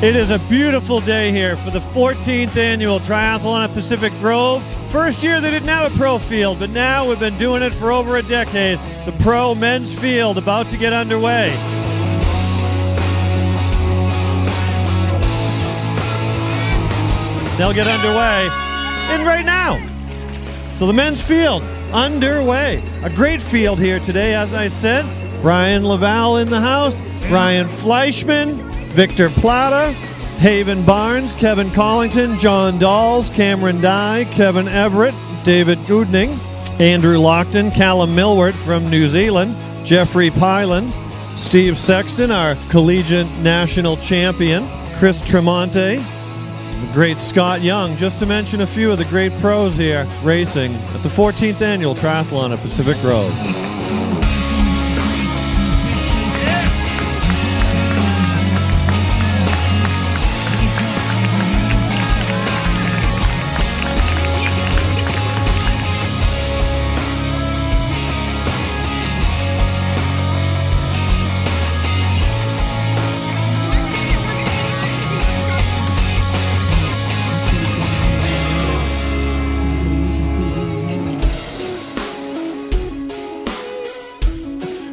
It is a beautiful day here for the 14th annual Triathlon at Pacific Grove. First year they didn't have a pro field, but now we've been doing it for over a decade. The pro men's field about to get underway. They'll get underway right now. So the men's field underway. A great field here today, as I said. Brian Laval in the house, Ryan Fleischman, Victor Plata, Haven Barnes, Kevin Collington, John Dawes, Cameron Dye, Kevin Everett, David Goodning, Andrew Lockton, Callum Millward from New Zealand, Jeffrey Pyland, Steve Sexton, our collegiate national champion, Chris Tremonte, the great Scott Young, just to mention a few of the great pros here racing at the 14th annual Triathlon at Pacific Grove.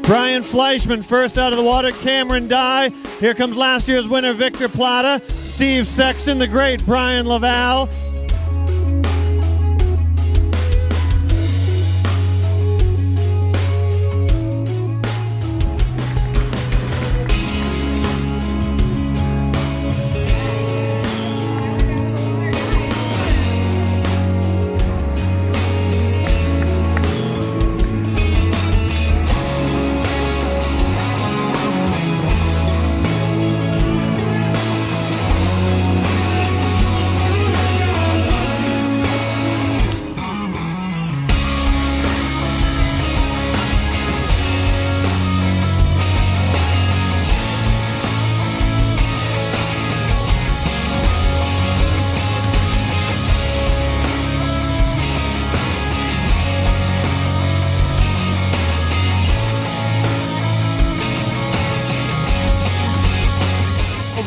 Brian Fleischman first out of the water, Cameron Dye. Here comes last year's winner, Victor Plata. Steve Sexton, the great Brian Laval.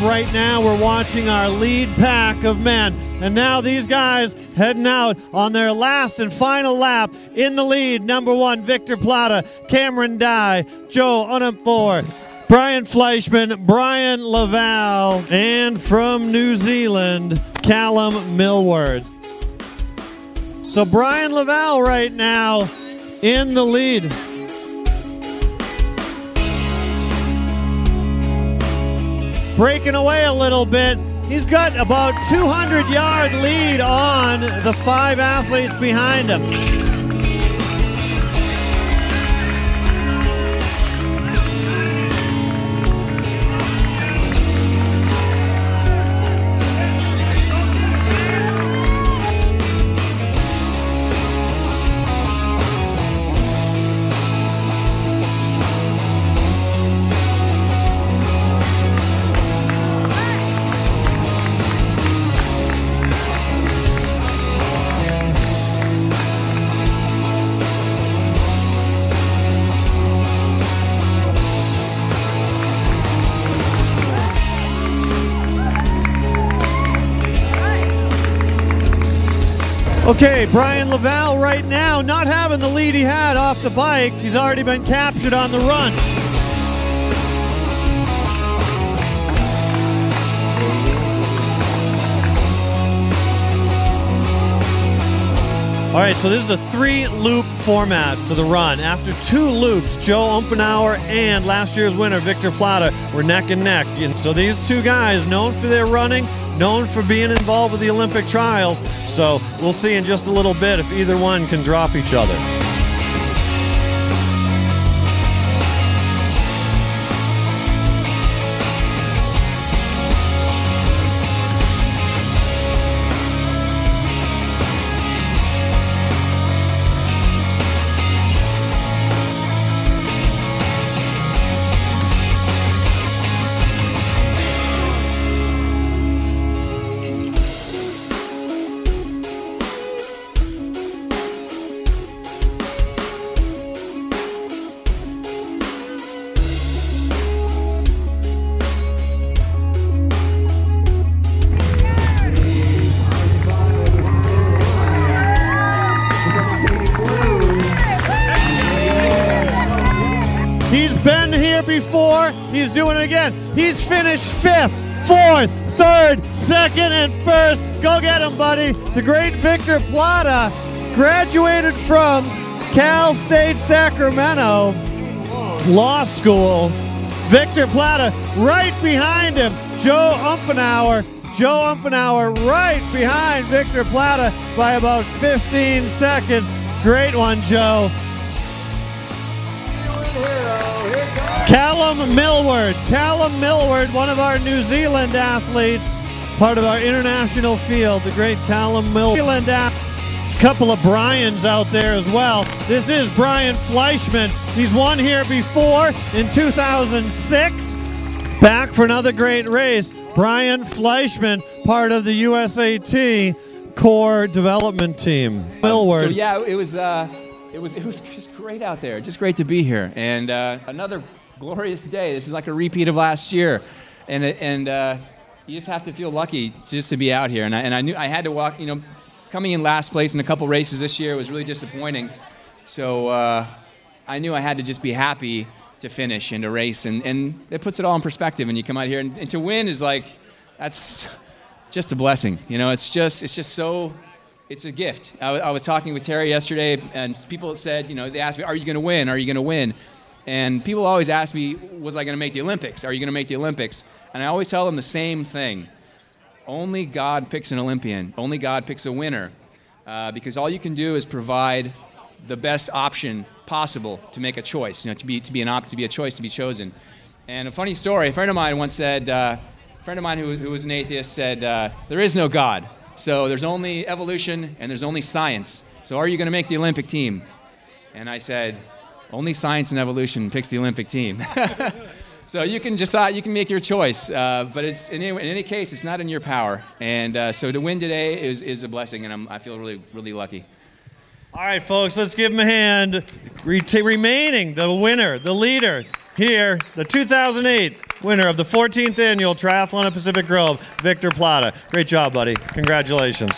Right now we're watching our lead pack of men, and now these guys heading out on their last and final lap. In the lead, number one, Victor Plata, Cameron Dye, Joe Unampor, Brian Fleischman, Brian Laval, and from New Zealand, Callum Millward. So Brian Laval right now in the lead. Breaking away a little bit. He's got about 200-yard lead on the 5 athletes behind him. Okay, Brian Laval right now not having the lead he had off the bike. He's already been captured on the run. All right, so this is a 3-loop format for the run. After 2 loops, Joe Umpenauer and last year's winner, Victor Plata, were neck and neck. And so these two guys, known for their running, known for being involved with the Olympic trials. So we'll see in just a little bit if either one can drop each other. before. He's doing it again. He's finished 5th, 4th, 3rd, 2nd, and 1st. Go get him, buddy. The great Victor Plata graduated from Cal State Sacramento Law School. Victor Plata right behind him. Joe Umfenauer. Joe Umfenauer right behind Victor Plata by about 15 seconds. Great one, Joe. Callum Millward, one of our New Zealand athletes, part of our international field, the great Callum Millward. Couple of Brians out there as well. This is Brian Fleischman. He's won here before in 2006. Back for another great race. Brian Fleischman, part of the USAT core development team. Millward. So yeah, it was just great out there. Just great to be here. And another glorious day. This is like a repeat of last year. And you just have to feel lucky just to be out here. And I knew I had to walk, you know, coming in last place in a couple races this year was really disappointing. So I knew I had to just be happy to finish and to race. And it puts it all in perspective. And you come out here and to win is like, that's just a blessing. You know, it's just so, it's a gift. I was talking with Terry yesterday, and people said, you know, they asked me, are you going to win? Are you going to win? And people always ask me, was I going to make the Olympics? Are you going to make the Olympics? And I always tell them the same thing. Only God picks an Olympian. Only God picks a winner. Because all you can do is provide the best option possible to make a choice, you know, to be a choice to be chosen. And a funny story, a friend of mine once said, a friend of mine who was an atheist said, there is no God. So there's only evolution and there's only science. So are you going to make the Olympic team? And I said, only science and evolution picks the Olympic team. So you can decide, you can make your choice, but it's in any case, it's not in your power. And so to win today is a blessing, and I feel really, really lucky. All right, folks, let's give him a hand. Remaining the winner, the leader here, the 2008 winner of the 14th annual Triathlon of Pacific Grove, Victor Plata. Great job, buddy. Congratulations.